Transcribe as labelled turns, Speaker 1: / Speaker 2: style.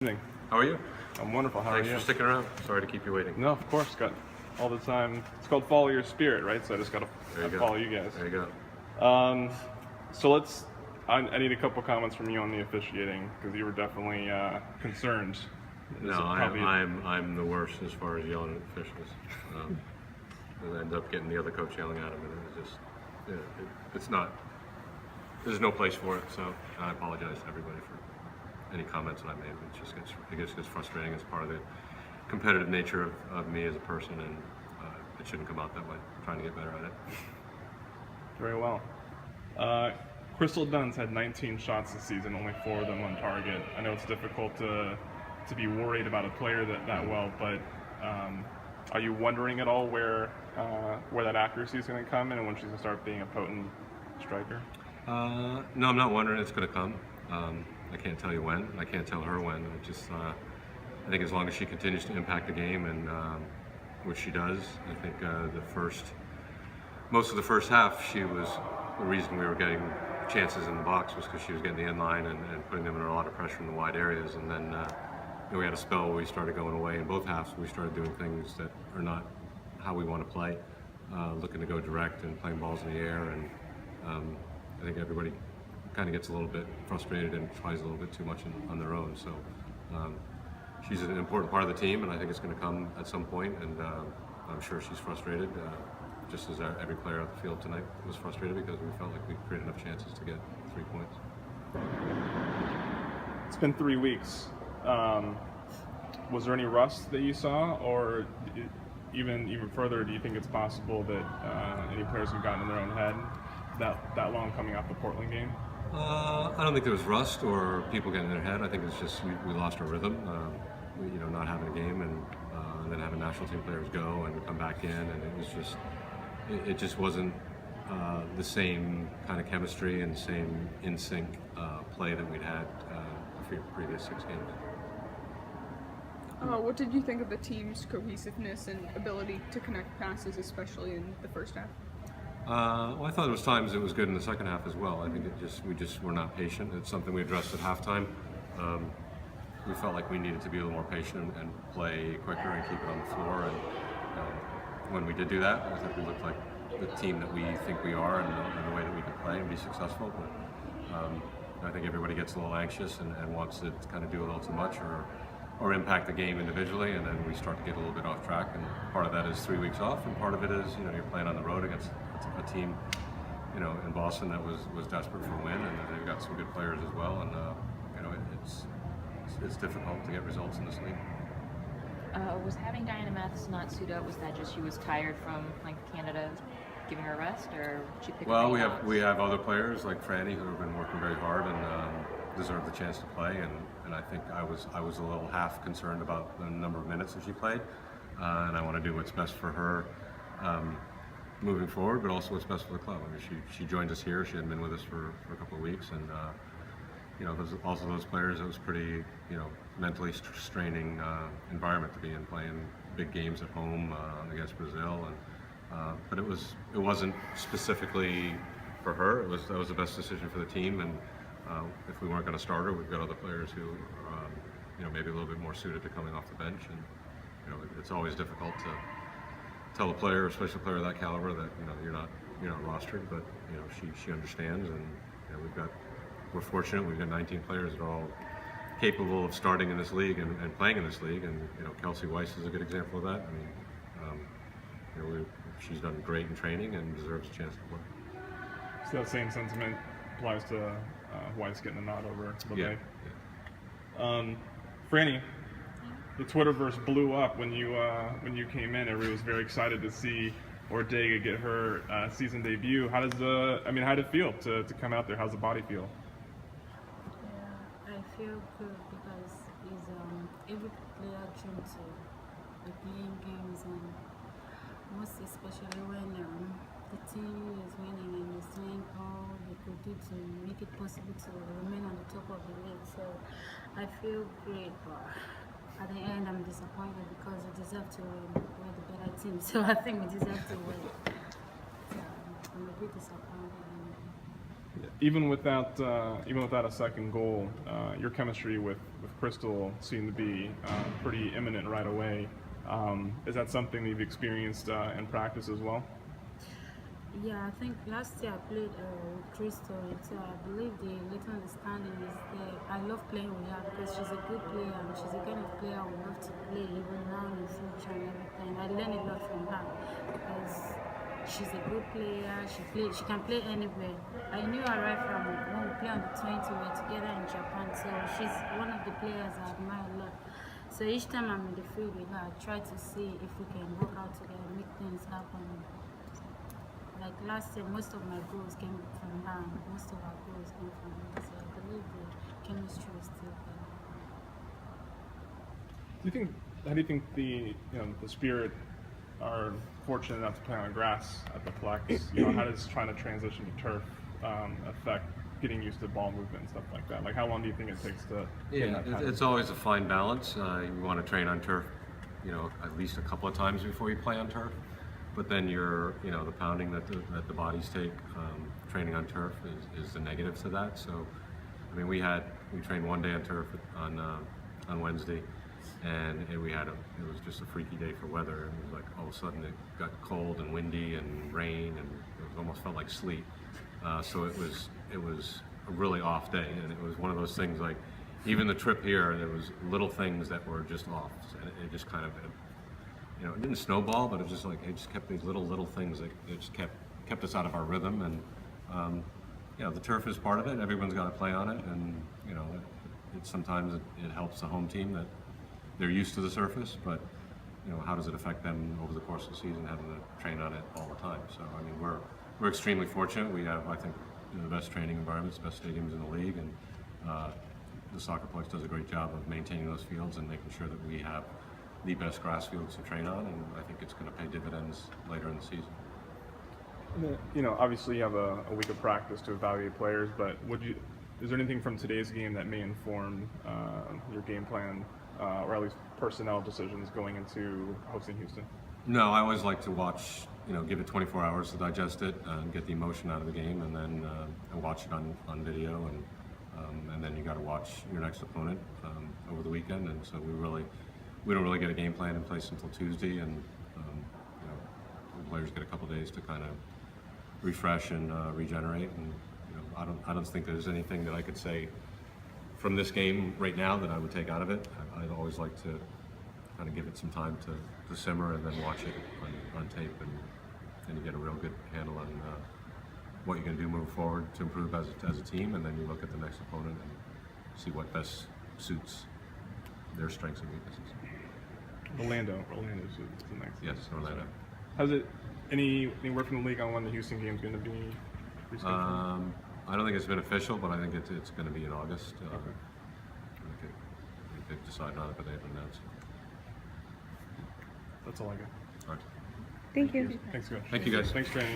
Speaker 1: Evening.
Speaker 2: How are you?
Speaker 1: I'm wonderful. How are you?
Speaker 2: Thanks for sticking around. Sorry to keep you waiting.
Speaker 1: No, of course. Got all the time. It's called Follow Your Spirit, right? So I just got
Speaker 2: There
Speaker 1: to
Speaker 2: you go.
Speaker 1: follow you guys.
Speaker 2: There you go.
Speaker 1: So let's. I need a couple comments from you on the officiating because you were definitely concerned.
Speaker 2: No, I'm the worst as far as yelling at officials. I end up getting the other coach yelling at him, and it was just, it's not. There's no place for it. So I apologize to everybody for any comments that I made. It just gets frustrating as part of the competitive nature of me as a person, and it shouldn't come out that way. I'm trying to get better at it.
Speaker 1: Very well. Crystal Dunn's had 19 shots this season, only 4 of them on target. I know it's difficult to be worried about a player that well, but are you wondering at all where that accuracy is going to come in and when she's going to start being a potent striker?
Speaker 2: No, I'm not wondering. It's going to come. I can't tell you when. I can't tell her when. I think as long as she continues to impact the game, and which she does, I think most of the first half, she was the reason we were getting chances in the box was because she was getting the inline and putting them under a lot of pressure in the wide areas. And then we had a spell where we started going away in both halves. We started doing things that are not how we want to play, looking to go direct and playing balls in the air. And I think everybody kind of gets a little bit frustrated and tries a little bit too much on their own. So she's an important part of the team, and I think it's going to come at some point. And I'm sure she's frustrated. Just as every player out the field tonight was frustrated because we felt like we created enough chances to get 3 points.
Speaker 1: It's been 3 weeks. Was there any rust that you saw, or even further, do you think it's possible that any players have gotten in their own head that long coming off the Portland game?
Speaker 2: I don't think there was rust or people getting in their head. I think it's just we lost our rhythm. Not having a game and then having national team players go and come back in, and it just wasn't the same kind of chemistry and the same in sync play that we'd had the previous 6 games.
Speaker 3: What did you think of the team's cohesiveness and ability to connect passes, especially in the first half?
Speaker 2: Well, I thought there was times it was good in the second half as well. I think we just were not patient. It's something we addressed at halftime. We felt like we needed to be a little more patient and play quicker and keep it on the floor. And when we did do that, I think we looked like the team that we think we are and the way that we can play and be successful. But I think everybody gets a little anxious and wants to kind of do a little too much or impact the game individually, and then we start to get a little bit off track. And part of that is 3 weeks off, and part of it is you're playing on the road against a team in Boston that was desperate for a win, and they've got some good players as well. And it's difficult to get results in this league.
Speaker 4: Was having Diana Matheson not suit up, was that just she was tired from playing for Canada, giving her a rest, or did she pick up any shots?
Speaker 2: we have other players like Franny who have been working very hard and deserve the chance to play, and I think I was a little half concerned about the number of minutes that she played, and I want to do what's best for her moving forward, but also what's best for the club. I mean, she joined us here. She hadn't been with us for a couple of weeks, and there's also those players. It was pretty mentally straining environment to be in, playing big games at home against Brazil, and but it wasn't specifically for her. That was the best decision for the team, and if we weren't going to start her, we've got other players who maybe a little bit more suited to coming off the bench, and it's always difficult to tell a player, especially a player of that caliber, that you're not rostered, but she understands, and we're fortunate. We've got 19 players that are all capable of starting in this league and playing in this league, and Kelsey Weiss is a good example of that. I mean, she's done great in training and deserves a chance to play.
Speaker 1: So that same sentiment applies to Weiss getting a nod over LeMay.
Speaker 2: Yeah.
Speaker 1: Franny, the Twitterverse blew up when you came in. Everybody was very excited to see Ortega get her season debut. How did it feel to come out there? How's the body feel?
Speaker 5: Yeah, I feel good because every player dreams to be playing games, and most especially when the team is winning and is doing all they could do to make it possible to remain on the top of the league. So I feel great, but at the end I'm disappointed because we deserve to win. We're the better team, so I think we deserve to win. So I'm a bit disappointed.
Speaker 1: even without a second goal, your chemistry with Crystal seemed to be pretty imminent right away. Is that something that you've experienced in practice as well?
Speaker 5: Yeah, I think last year I played with Crystal, so I believe the little understanding is there. I love playing with her because she's a good player and she's the kind of player I would love to play even now in the future and everything. I learn a lot from her because she's a good player. She can play anywhere. I knew her right from when we played on the 20. We were together in Japan, so she's one of the players I admire a lot. So each time I'm in the field with her, I try to see if we can work out together, make things happen. Like last year, most of my goals came from her. Most of our goals came from her. So I believe the chemistry is still there.
Speaker 1: How do you think the Spirit are fortunate enough to play on grass at the Flex? How does trying to transition to turf affect getting used to ball movement and stuff like that? Like, how long do you think it takes to?
Speaker 2: Yeah, it's always a fine balance. You want to train on turf, at least a couple of times before you play on turf. But then the pounding that the bodies take training on turf is the negative to that. So, I mean, we trained one day on turf on Wednesday, and it was just a freaky day for weather. It was like all of a sudden it got cold and windy and rain, and it almost felt like sleet. So it was a really off day, and it was one of those things like even the trip here, there was little things that were just off, and it just kind of. It didn't snowball, but it just kept these little things that it just kept us out of our rhythm. And the turf is part of it. Everyone's got to play on it, and sometimes it helps the home team that they're used to the surface. But how does it affect them over the course of the season having to train on it all the time? So I mean, we're extremely fortunate. We have, I think, the best training environments, best stadiums in the league, and the Soccerplex does a great job of maintaining those fields and making sure that we have the best grass fields to train on, and I think it's going to pay dividends later in the season.
Speaker 1: Obviously you have a week of practice to evaluate players, but is there anything from today's game that may inform your game plan, or at least personnel decisions going into hosting Houston?
Speaker 2: No, I always like to watch, give it 24 hours to digest it and get the emotion out of the game, and then watch it on video, and then you got to watch your next opponent over the weekend, and so we don't really get a game plan in place until Tuesday, and the players get a couple days to kind of refresh and regenerate. And I don't think there's anything that I could say from this game right now that I would take out of it. I'd always like to kind of give it some time to simmer and then watch it on tape, and you get a real good handle on what you're going to do moving forward to improve as a team, and then you look at the next opponent and see what best suits their strengths and weaknesses.
Speaker 1: Orlando's the next.
Speaker 2: Yes, Orlando.
Speaker 1: How's it? Any word from the league on when the Houston game's going to be rescheduled?
Speaker 2: I don't think it's been official, but I think it's going to be in August. They've decided on it, but they haven't announced it.
Speaker 1: That's all I got.
Speaker 2: All right.
Speaker 3: Thank you.
Speaker 1: Thanks, guys.
Speaker 2: Thank you, guys.
Speaker 1: Thanks, training.